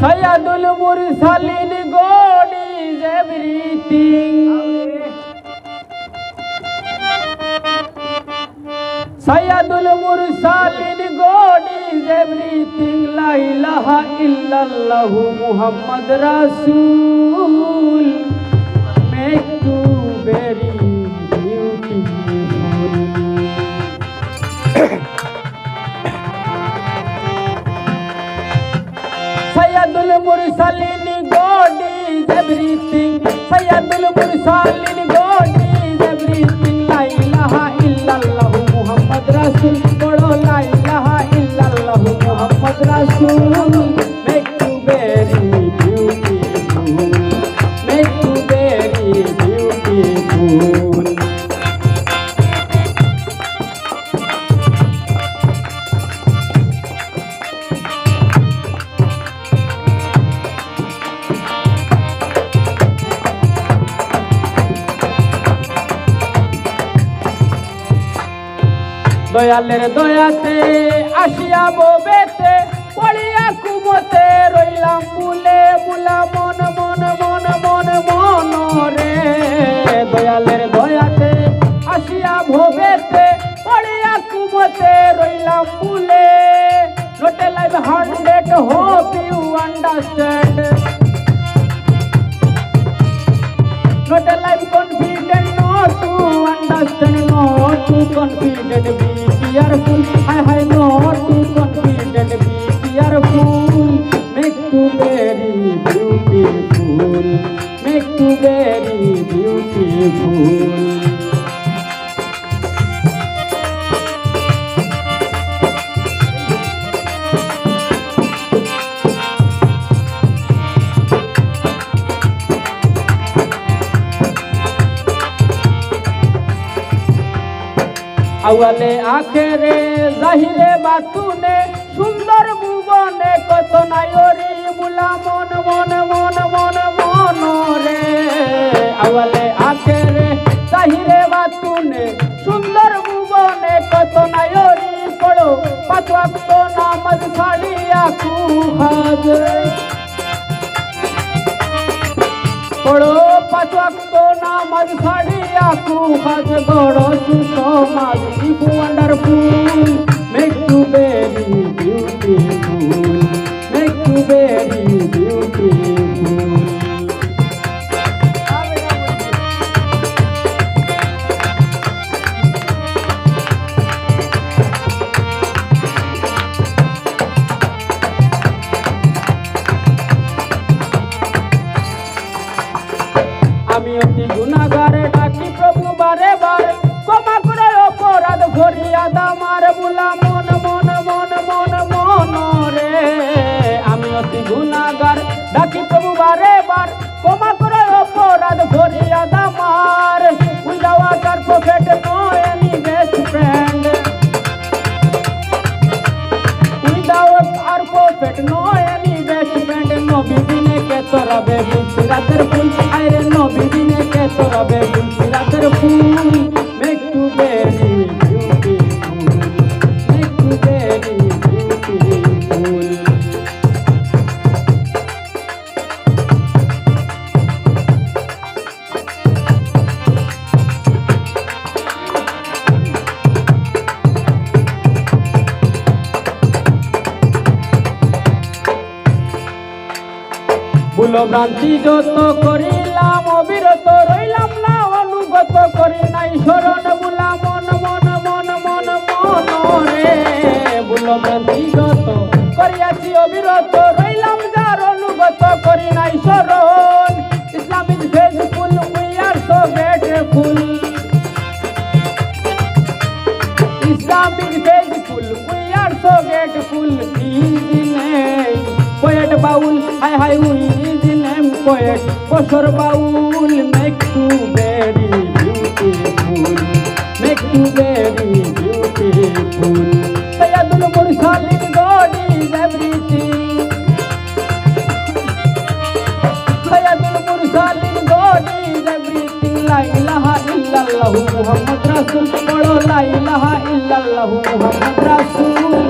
Sayyidul Mursalin, God is everything. Sayyidul Mursalin, God is everything. La ilaha illallah Muhammad Rasul. Make you very beautiful. Sayyidul Mursalin, God is everything. Sayyidul Mursalin, God is everything. La ilaha illallah Muhammad Rasul. Pado la ilaha illallah Muhammad Rasul. Make you very beautiful. Make you very beautiful. দয়ালের দয়াতে আসিয়া ববেতে পড়িয়া কুমতে রইলাম বুলে বুলা মন মন মন মন মন রে দয়ালের দয়াতে আসিয়া ভবেতে পড়িয়া কুমতে রইলাম বুলে not a life 100 hope you understand not a life confident not to understand not to confident be careful I not to confident be careful make to very beautiful make to very beautiful আওয়ালে আখেরে জাহিরে বাতুনে সুন্দর ভুবনে কত নায়রি বুলা মন মন মন মন মন রে আওয়ালে আখেরে জাহিরে বাতুনে সুন্দর ভুবনে কত নায়রি পড়ো পাঁচ ওয়াক্ত নামাজ ছাড়িয়া কুহাজ পড়ো পাঁচ ওয়াক্ত নামাজ ছাড়িয়া কুহাজ গড় সুসমাজ if wonderful make to very beautiful make to very beautiful আমি অতি গুনাহগারে ডাকি প্রভু বারে বারে ক্ষমা করে অপরাধ ফরিয়াদ আমার বুলা মন মন মন মন মন রে আমি অতি গুনাহগার ডাকি প্রভু বারে বারে ক্ষমা করে অপরাধ ফরিয়াদ আমার without our prophet no any best friend without our prophet no any best friend নবী দিনে কে তোরা বেবি রাতের ফুল আইরে নবী দিনে কে তোরা বেবি রাতের ফুল make to very beautiful make to very beautiful ভুল ভ্রান্তি যত করিলাম অবিরত রইলাম না অনুগত করি নাই শরণ বুলা মন মন মন মন মন রে ভুল ভ্রান্তি যত করিয়াছি অবিরত রইলাম যার অনুগত করি নাই শরণ Islam is faithful we are so grateful Islam is faithful we are so grateful is name poet baul hi hi who is the name poet bosor baul make you very beautiful make you very beautiful sayyidul mursalin god is everything sayyidul mursalin god is everything la ilaha illallah muhammad rasul pado la ilaha illallah muhammad rasul